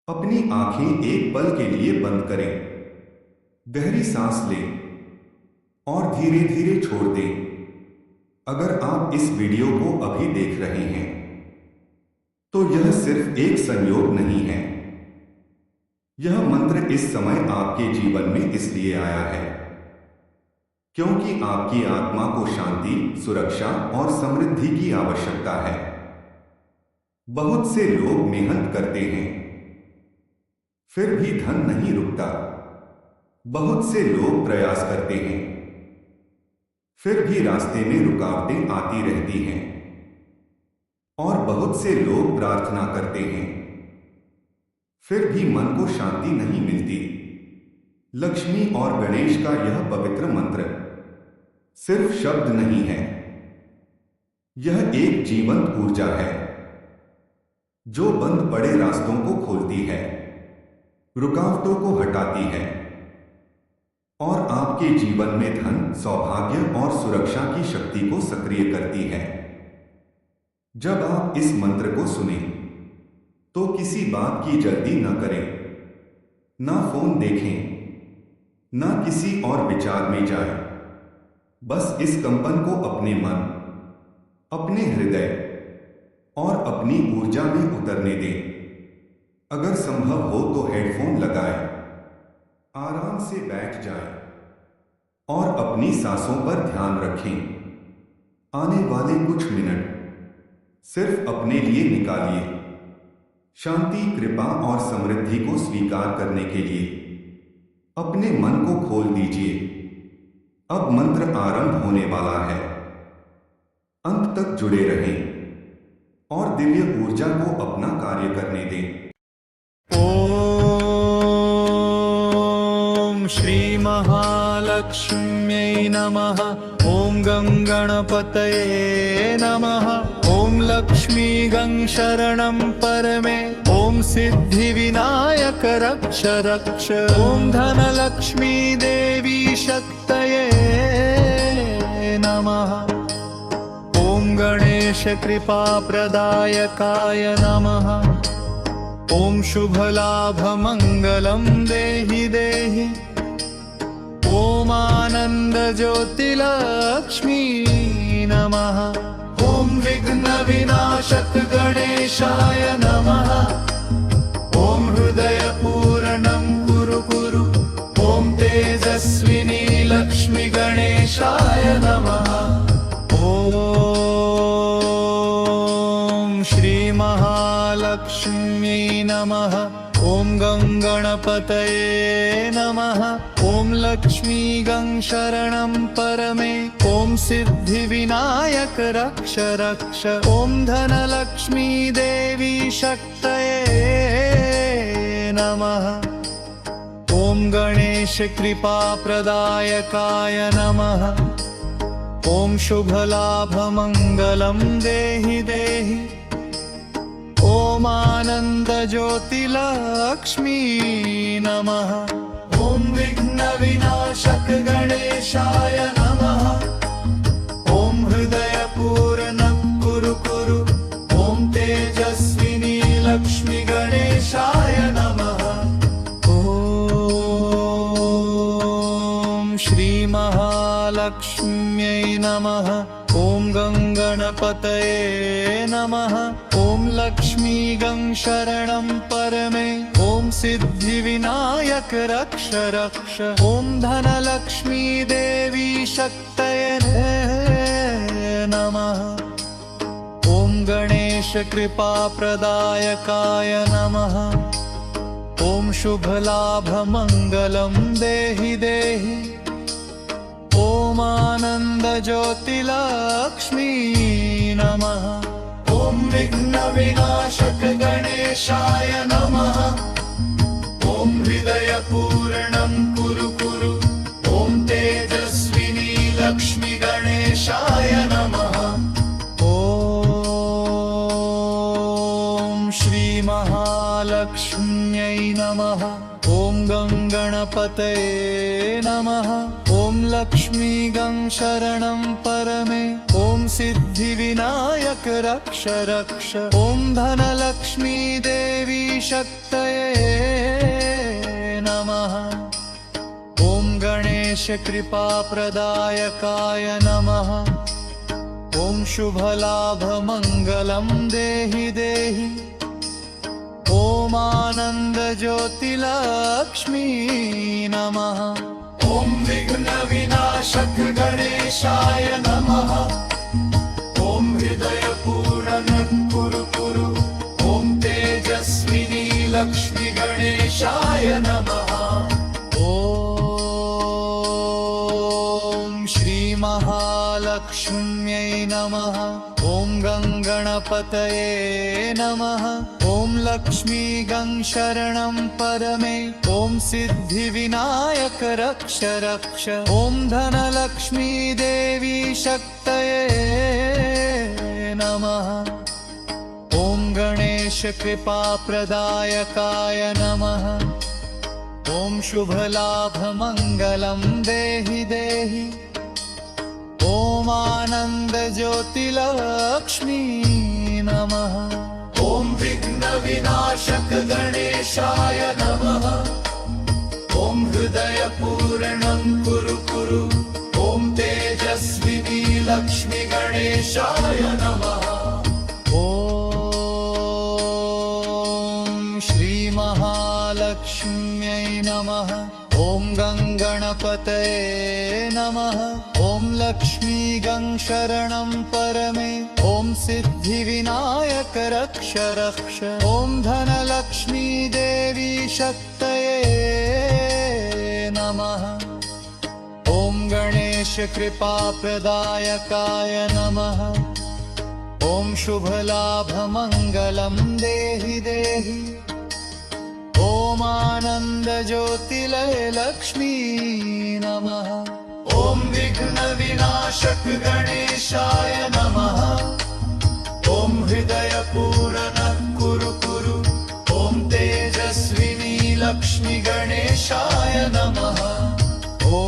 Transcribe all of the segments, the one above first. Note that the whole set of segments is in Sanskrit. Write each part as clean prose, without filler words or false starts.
अपनी आंखें एक पल के लिए बंद करें। गहरी सांस लें और धीरे धीरे छोड़ दें। अगर आप इस वीडियो को अभी देख रहे हैं तो यह सिर्फ एक संयोग नहीं है। यह मंत्र इस समय आपके जीवन में इसलिए आया है क्योंकि आपकी आत्मा को शांति, सुरक्षा और समृद्धि की आवश्यकता है। बहुत से लोग मेहनत करते हैं फिर भी धन नहीं रुकता। बहुत से लोग प्रयास करते हैं फिर भी रास्ते में रुकावटें आती रहती हैं। और बहुत से लोग प्रार्थना करते हैं फिर भी मन को शांति नहीं मिलती। लक्ष्मी और गणेश का यह पवित्र मंत्र सिर्फ शब्द नहीं है, यह एक जीवंत ऊर्जा है जो बंद पड़े रास्तों को खोलती है, रुकावटों को हटाती है और आपके जीवन में धन, सौभाग्य और सुरक्षा की शक्ति को सक्रिय करती है। जब आप इस मंत्र को सुने तो किसी बात की जल्दी न करें, ना फोन देखें, ना किसी और विचार में जाएं। बस इस कंपन को अपने मन, अपने हृदय और अपनी ऊर्जा में उतरने दें। अगर संभव हो तो हेडफोन लगाएं, आराम से बैठ जाएं और अपनी सांसों पर ध्यान रखें। आने वाले कुछ मिनट सिर्फ अपने लिए निकालिए, शांति, कृपा और समृद्धि को स्वीकार करने के लिए अपने मन को खोल दीजिए। अब मंत्र आरंभ होने वाला है। अंत तक जुड़े रहें और दिव्य ऊर्जा को अपना कार्य करने दें। ॐ श्री महालक्ष्म्यै नमः। ॐ गं गणपतये नमः। ॐ लक्ष्मी गं शरणं परमे। ॐ सिद्धिविनायक रक्ष रक्ष। ॐ धनलक्ष्मी देवी शक्तये नमः। ॐ गणेश कृपा प्रदायकाय नमः। ॐ शुभलाभ मंगलम देहि देहि। ॐ आनंद ज्योतिलक्ष्मी नमः। ॐ विघ्न विनाशक गणेशाय नमः। ॐ हृदय पूर्णं कुरु कुरु। ॐ तेजस्विनी लक्ष्मी गणेशाय नमः। ॐ श्री महालक्ष्मी नमः। ॐ गं गणपतये नमः। ॐ लक्ष्मी गं शरणं परमे। ॐ सिद्धिविनायक रक्ष रक्ष। ॐ धनलक्ष्मी देवी शक्तये नमः। ॐ गणेश कृपा प्रदायकाय नमः। ॐ शुभलाभ मंगलम देहि देहि। ॐ आनंद ज्योतिलक्ष्मी नमः। ॐ विघ्न विनाशक गणेशाय नमः। ॐ हृदय पूर्णं कुरु कुरु। ॐ तेजस्विनी लक्ष्मी गणेशाय नमः। ॐ श्री महालक्ष्म्यै नमः। ॐ गं गणपतये नमः। ॐ लक्ष्मी गं शरणं परमे। ॐ सिद्धिविनायक रक्ष रक्ष। ॐ धनलक्ष्मी देवी शक्तये नमः। ॐ गणेश कृपा प्रदायकाय नमः। ॐ शुभलाभ मंगलम देहि देहि। ॐ आनंद ज्योतिलक्ष्मी नमः। ॐ विघ्न विनाशक गणेशाय नमः। ॐ हृदय पूर्णं कुरु कुरु। ॐ तेजस्विनी लक्ष्मी गणेशाय नमः। ॐ श्री महालक्ष्मी महालक्ष्म्यै नमः। ॐ गङ्गणपतये नमः। ॐ लक्ष्मी गं शरणं परमे। ॐ सिद्धिविनायक रक्ष रक्ष। ॐ धनलक्ष्मी देवी शक्तये नमः। ॐ गणेश कृपाप्रदायकाय नमः। ॐ शुभलाभमङ्गलं देहि देहि। ॐ आनन्दज्योतिलक्ष्मी नमः। ॐ विघ्नविनाशक गणेशाय नमः। ॐ हृदयपूरण कुरु कुरु। ॐ तेजस्विनी लक्ष्मी गणेशाय नमः। ॐ श्रीमहालक्ष्म्यै नमः। ॐ गङ्गणपतये नमः। ॐ लक्ष्मी गं शरणं परमे। ॐ सिद्धिविनायक रक्ष रक्ष। ॐ धनलक्ष्मी देवी शक्तये नमः। ॐ गणेश कृपाप्रदायकाय नमः। ॐ शुभलाभमङ्गलं देहि देहि। ॐ आनन्दज्योतिलक्ष्मी नमः। ॐ विघ्नविनाशक गणेशाय नमः। ॐ हृदयपूरणं कुरु कुरु। ॐ तेजस्विनी लक्ष्मी गणेशाय नमः। ॐ श्रीमहालक्ष्म्यै नमः। ॐ गङ्गणपतये नमः। ॐ लक्ष्मी गं शरणं परमे। ॐ सिद्धिविनायक रक्ष रक्ष। ॐ धनलक्ष्मी देवी शक्तये नमः। ॐ गणेश कृपाप्रदायकाय नमः। ॐ शुभलाभमङ्गलं देहि देहि। ॐ आनन्दज्योतिलक्ष्मी नमः। ॐ विघ्नविनाशक गणेशाय नमः। ॐ हृदयपूरण कुरु कुरु। ॐ तेजस्विनी लक्ष्मी गणेशाय नमः। ॐ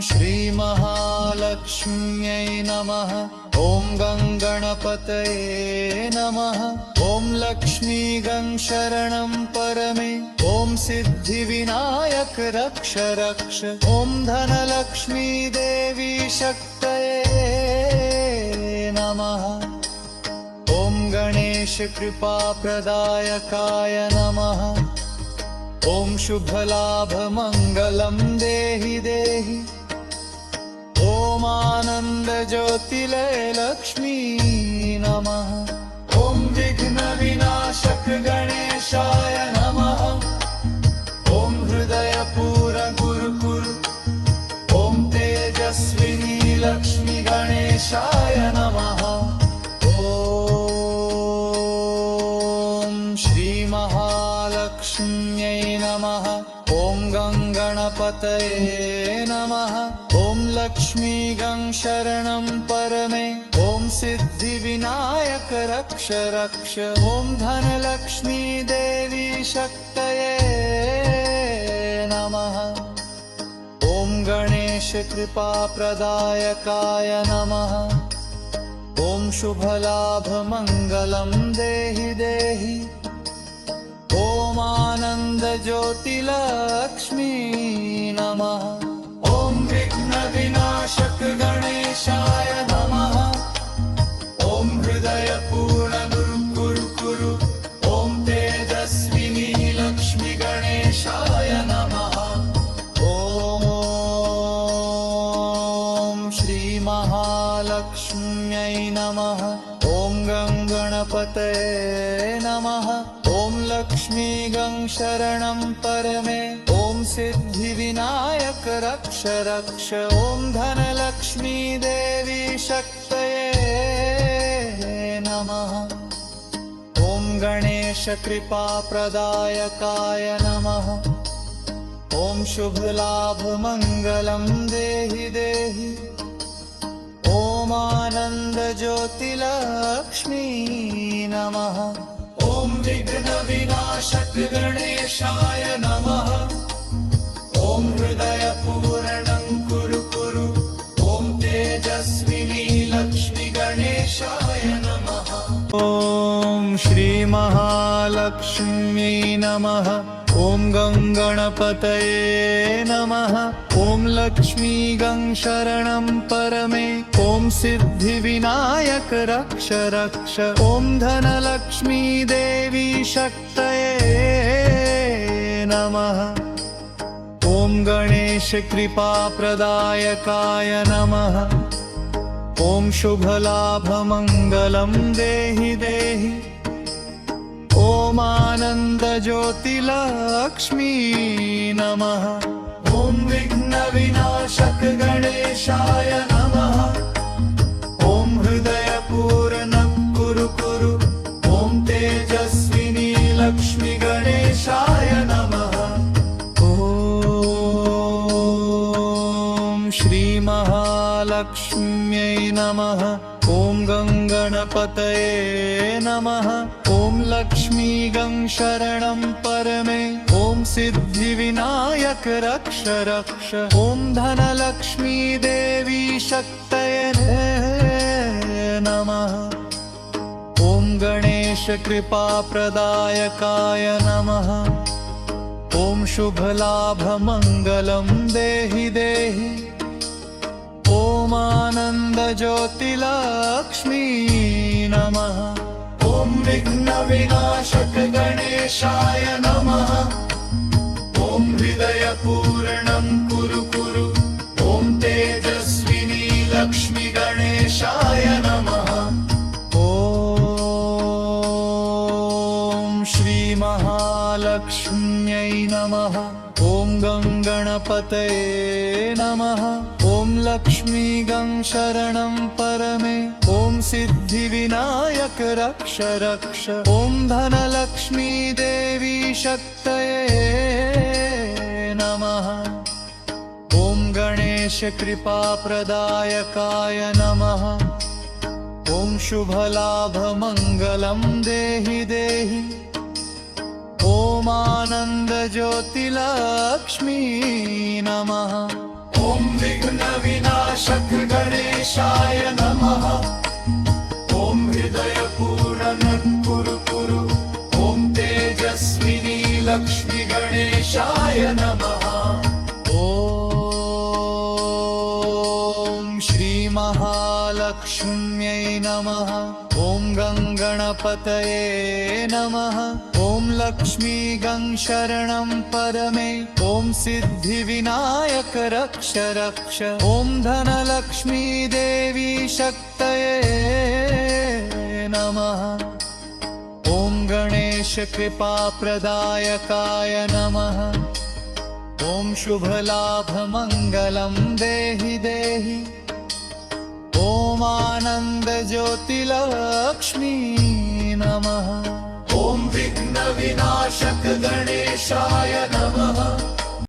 श्रीमहालक्ष्म्यै नमः। ॐ गङ्गणपतये नमः। ॐ लक्ष्मी गं शरणं परमे। ॐ सिद्धिविनायक रक्ष रक्ष। ॐ धनलक्ष्मी देवी शक्तये नमः। ॐ गणेश कृपाप्रदायकाय नमः। ॐ शुभलाभमङ्गलं देहि देहि। ॐ आनन्दज्योतिलक्ष्मी नमः। ॐ विघ्नविनाशक गणेशाय नमः। ॐ हृदयपूरण कुरु कुरु। ॐ तेजस्विनी लक्ष्मी गणेशाय नमः। ॐ श्रीमहालक्ष्म्यै नमः। ॐ गङ्गणपतये नमः। ॐ लक्ष्मी गं शरणं परमे। ॐ सिद्धिविनायक रक्ष रक्ष। ॐ धनलक्ष्मी देवी शक्तये नमः। ॐ गणेश कृपाप्रदायकाय नमः। ॐ शुभलाभमङ्गलं देहि देहि। ॐ आनन्दज्योतिलक्ष्मी नमः। ॐ विघ्नविनाशक गणेशाय नमः। ॐ हृदयपूर्ण कुरु कुरु। ॐ तेजस्विनी लक्ष्मी गणेशाय नमः। ॐ श्रीमहालक्ष्म्यै नमः। ॐ गङ्गणपतये नमः। ॐ लक्ष्मी गं शरणं परमे। ॐ सिद्धिविनायक रक्ष रक्ष। ॐ धनलक्ष्मी देवी शक्तये नमः। ॐ गणेश कृपाप्रदायकाय नमः। ॐ शुभलाभमङ्गलं देहि देहि। ॐ आनन्दज्योतिलक्ष्मी नमः। ॐ विनाशक गणेशाय नमः ॐ हृदयपूरणं कुरु कुरु ॐ तेजस्विनी लक्ष्मी गणेशाय नमः ॐ श्रीमहालक्ष्म्यै नमः ॐ गङ्गणपतये नमः ॐ लक्ष्मी गङ्शरणं परमे ॐ सिद्धिविनायक रक्ष रक्ष ॐ धनलक्ष्मी देवी शक्तये नमः ॐ गणेश कृपाप्रदायकाय नमः ॐ शुभलाभमङ्गलं देहि देहि ॐ आनन्दज्योतिलक्ष्मी नमः ॐ विघ्नविनाशक गणेशाय नमः ॐ हृदयपूरणं कुरु कुरु ॐ तेजस्विनी लक्ष्मी गणेशाय नमः ॐ श्रीमहालक्ष्म्यै नमः ॐ गङ्गणपतये नमः ॐ लक्ष्मी गङ्शरणं परमे ॐ सिद्धिविनायक रक्ष रक्ष ॐ धनलक्ष्मी देवी शक्तये नमः ॐ गणेश कृपाप्रदायकाय नमः ॐ शुभलाभमङ्गलं देहि देहि ॐ आनन्दज्योतिलक्ष्मी नमः ॐ विघ्नविनाशक गणेशाय नमः ॐ हृदयपूरणं कुरु कुरु ॐ तेजस्विनी लक्ष्मी गणेशाय नमः ॐ श्रीमहालक्ष्म्यै नमः ॐ गङ्गणपतये नमः ॐ लक्ष्मी गङ्शरणं परमे ॐ सिद्धिविनायक रक्ष रक्ष ॐ धनलक्ष्मी देवी शक्तये नमः ॐ गणेश कृपाप्रदायकाय नमः ॐ शुभलाभमङ्गलं देहि देहि ॐ आनन्दज्योतिलक्ष्मी नमः ॐ विघ्नविनाशक गणेशाय नमः ॐ हृदयपूरणं कुरु कुरु ॐ तेजस्विनी लक्ष्मी गणेशाय नमः ॐ श्रीमहालक्ष्म्यै नमः ॐ गङ्गणपतये नमः ॐ लक्ष्मी गङ्शरणं परमे ॐ सिद्धिविनायक रक्ष रक्ष ॐ धनलक्ष्मी देवी शक्तये नमः ॐ गणेश कृपाप्रदायकाय नमः ॐ शुभलाभमङ्गलं देहि देहि ॐ आनन्दज्योतिलक्ष्मी नमः ॐ विघ्नविनाशक गणेशाय नमः